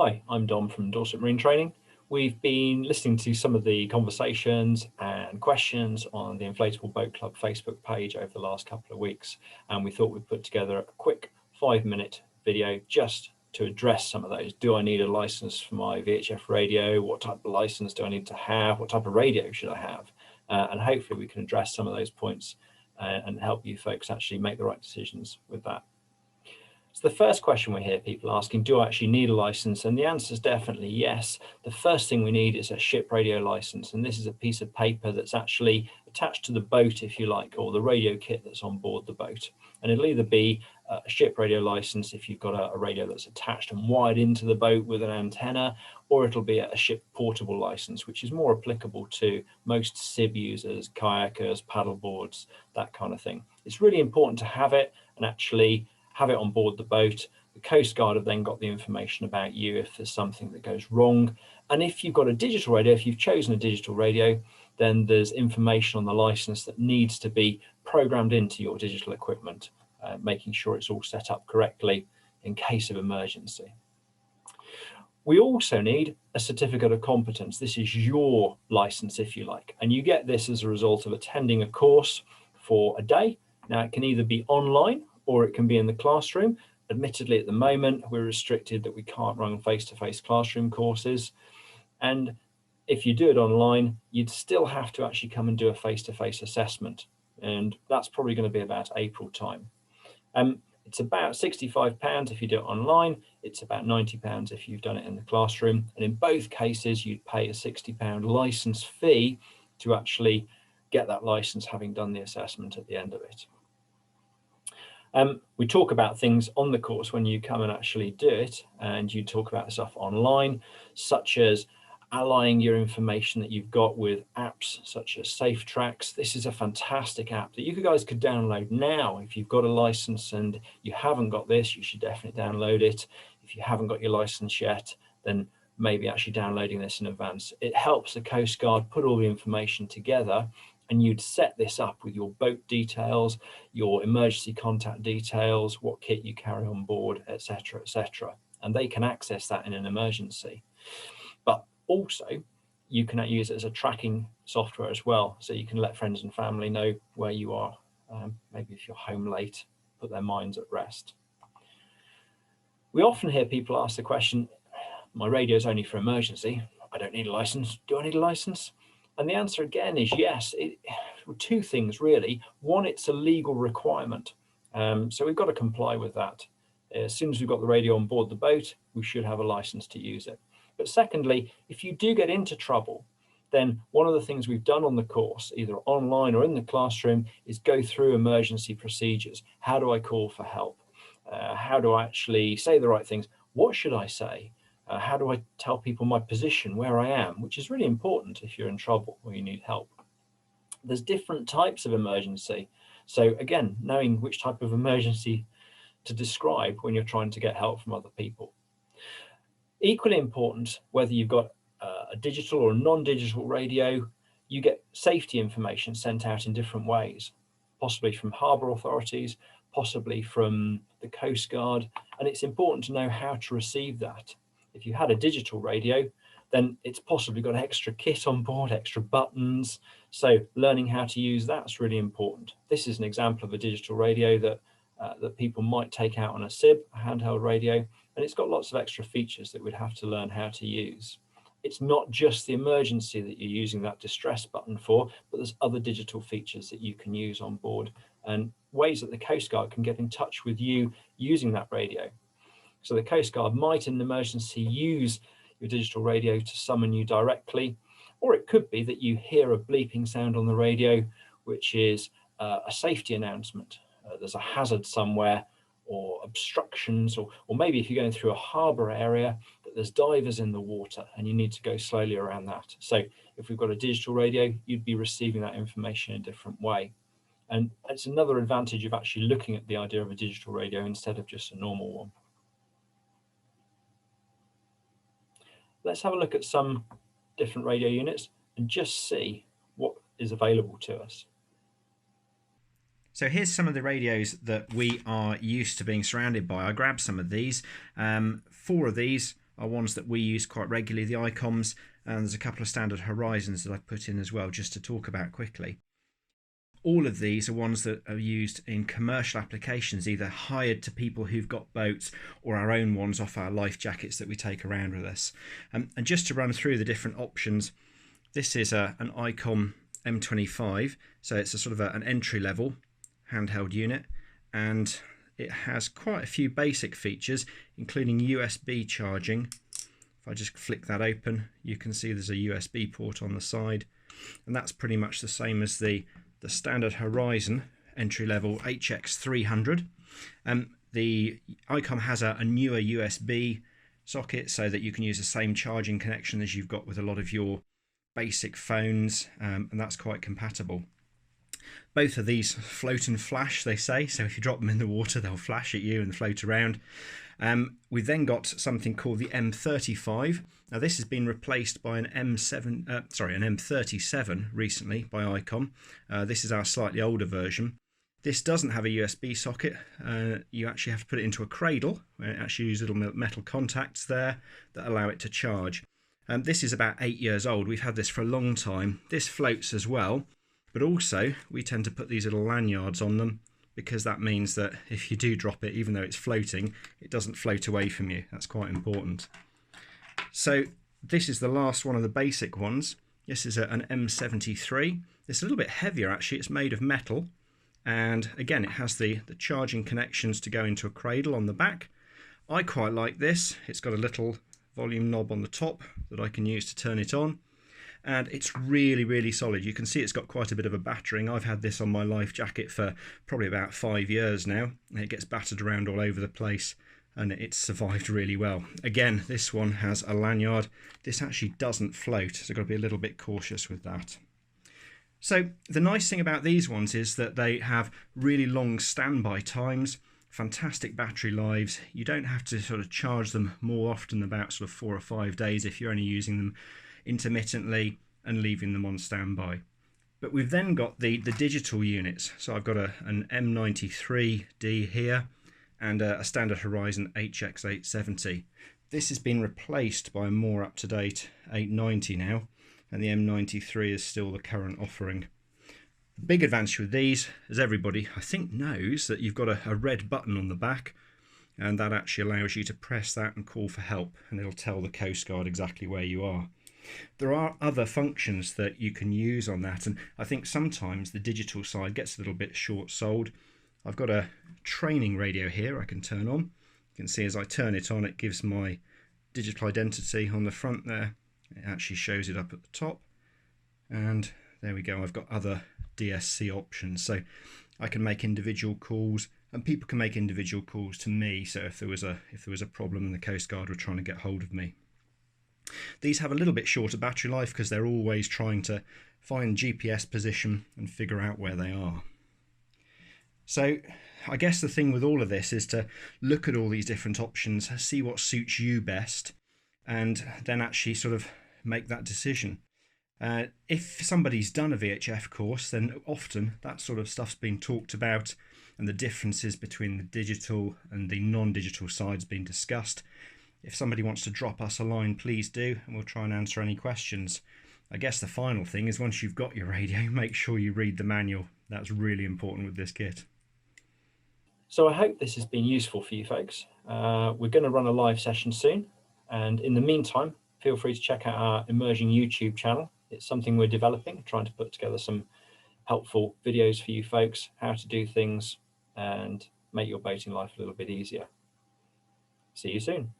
Hi, I'm Dom from Dorset Marine Training. We've been listening to some of the conversations and questions on the Inflatable Boat Club Facebook page over the last couple of weeks, and we thought we'd put together a quick 5-minute video just to address some of those. Do I need a license for my VHF radio? What type of license do I need to have? What type of radio should I have? And hopefully we can address some of those points and help you folks actually make the right decisions with that. So the first question we hear people asking, do I actually need a license? And the answer is definitely yes. The first thing we need is a ship radio license. And this is a piece of paper that's actually attached to the boat, if you like, or the radio kit that's on board the boat. And it'll either be a ship radio license if you've got a radio that's attached and wired into the boat with an antenna, or it'll be a ship portable license, which is more applicable to most SIB users, kayakers, paddleboards, that kind of thing. It's really important to have it and actually have it on board the boat. The Coast Guard have then got the information about you if there's something that goes wrong. And if you've got a digital radio, if you've chosen a digital radio, then there's information on the license that needs to be programmed into your digital equipment, making sure it's all set up correctly in case of emergency. We also need a certificate of competence. This is your license, if you like, and you get this as a result of attending a course for a day. Now, it can either be online or it can be in the classroom. Admittedly, at the moment, we're restricted that we can't run face-to-face classroom courses. And if you do it online, you'd still have to actually come and do a face-to-face assessment. And that's probably going to be about April time. It's about £65 if you do it online. It's about £90 if you've done it in the classroom. And in both cases, you'd pay a £60 license fee to actually get that license, having done the assessment at the end of it. We talk about things on the course when you come and actually do it, and you talk about stuff online, such as allying your information that you've got with apps such as Safe Tracks. This is a fantastic app that you guys could download now. If you've got a license and you haven't got this, you should definitely download it. If you haven't got your license yet, then maybe actually downloading this in advance. It helps the Coast Guard put all the information together, and you'd set this up with your boat details, your emergency contact details, what kit you carry on board, etc., etc. And they can access that in an emergency. But also, you can use it as a tracking software as well. So you can let friends and family know where you are. Maybe if you're home late, put their minds at rest. We often hear people ask the question, my radio is only for emergency. I don't need a license. Do I need a license? And the answer again is yes. Two things really. One, it's a legal requirement. So we've got to comply with that. As soon as we've got the radio on board the boat, we should have a license to use it. But secondly, if you do get into trouble, then one of the things we've done on the course, either online or in the classroom, is go through emergency procedures. How do I call for help? How do I actually say the right things? What should I say? How do I tell people my position, where I am, which is really important if you're in trouble or you need help. There's different types of emergency. So again, knowing which type of emergency to describe when you're trying to get help from other people. Equally important, whether you've got a digital or a non-digital radio, you get safety information sent out in different ways, possibly from harbour authorities, possibly from the Coast Guard, and it's important to know how to receive that. If you had a digital radio, then it's possibly got extra kit on board, extra buttons. So learning how to use that's really important. This is an example of a digital radio that people might take out on a SIB, a handheld radio, and it's got lots of extra features that we'd have to learn how to use. It's not just the emergency that you're using that distress button for, but there's other digital features that you can use on board and ways that the Coast Guard can get in touch with you using that radio. So the Coast Guard might in an emergency use your digital radio to summon you directly, or it could be that you hear a bleeping sound on the radio, which is a safety announcement. There's a hazard somewhere, or obstructions, or maybe if you're going through a harbour area, that there's divers in the water and you need to go slowly around that. So if we've got a digital radio, you'd be receiving that information in a different way. And it's another advantage of actually looking at the idea of a digital radio instead of just a normal one. Let's have a look at some different radio units and just see what is available to us. So here's some of the radios that we are used to being surrounded by. I grabbed some of these. 4 of these are ones that we use quite regularly, the ICOMs, and there's a couple of standard horizons that I've put in as well, just to talk about quickly. All of these are ones that are used in commercial applications, either hired to people who've got boats or our own ones off our life jackets that we take around with us. And just to run through the different options, this is an ICOM M25, so it's a sort of an entry level handheld unit, and it has quite a few basic features, including USB charging. If I just flick that open, you can see there's a USB port on the side, and that's pretty much the same as the standard Horizon entry-level HX300. The ICOM has a newer USB socket so that you can use the same charging connection as you've got with a lot of your basic phones, and that's quite compatible. Both of these float and flash, they say, so if you drop them in the water they'll flash at you and float around. We've then got something called the M35. Now this has been replaced by an M37 recently by ICOM. This is our slightly older version. This doesn't have a USB socket. You actually have to put it into a cradle, where it actually uses little metal contacts there that allow it to charge. This is about 8 years old. We've had this for a long time. This floats as well, but also we tend to put these little lanyards on them, because that means that if you do drop it, even though it's floating, it doesn't float away from you. That's quite important. So this is the last one of the basic ones. This is an M73. It's a little bit heavier actually. It's made of metal, and again it has the charging connections to go into a cradle on the back. I quite like this. It's got a little volume knob on the top that I can use to turn it on, and it's really solid. You can see it's got quite a bit of a battering. I've had this on my life jacket for probably about 5 years now. It gets battered around all over the place, and it's survived really well. Again, this one has a lanyard. This actually doesn't float, so I've got to be a little bit cautious with that. So the nice thing about these ones is that they have really long standby times, fantastic battery lives. You don't have to sort of charge them more often than about sort of 4 or 5 days if you're only using them intermittently and leaving them on standby. But we've then got the digital units. So I've got an M93D here and a standard Horizon HX870. This has been replaced by a more up-to-date 890 now, and the M93 is still the current offering. The big advantage with these, as everybody I think knows, that you've got a red button on the back, and that actually allows you to press that and call for help, and it'll tell the Coast Guard exactly where you are. There are other functions that you can use on that, and I think sometimes the digital side gets a little bit short-sold. I've got a training radio here I can turn on. You can see as I turn it on, it gives my digital identity on the front there. It actually shows it up at the top, and there we go. I've got other DSC options, so I can make individual calls, and people can make individual calls to me. So if there was a problem and the Coast Guard were trying to get hold of me. These have a little bit shorter battery life because they're always trying to find GPS position and figure out where they are. So I guess the thing with all of this is to look at all these different options, see what suits you best, and then actually sort of make that decision. If somebody's done a VHF course, then often that sort of stuff's been talked about, and the differences between the digital and the non-digital sides being discussed. If somebody wants to drop us a line, please do, and we'll try and answer any questions. I guess the final thing is, once you've got your radio, make sure you read the manual. That's really important with this kit. So I hope this has been useful for you folks. We're going to run a live session soon, and in the meantime, feel free to check out our emerging YouTube channel. It's something we're developing, trying to put together some helpful videos for you folks, how to do things and make your boating life a little bit easier. See you soon.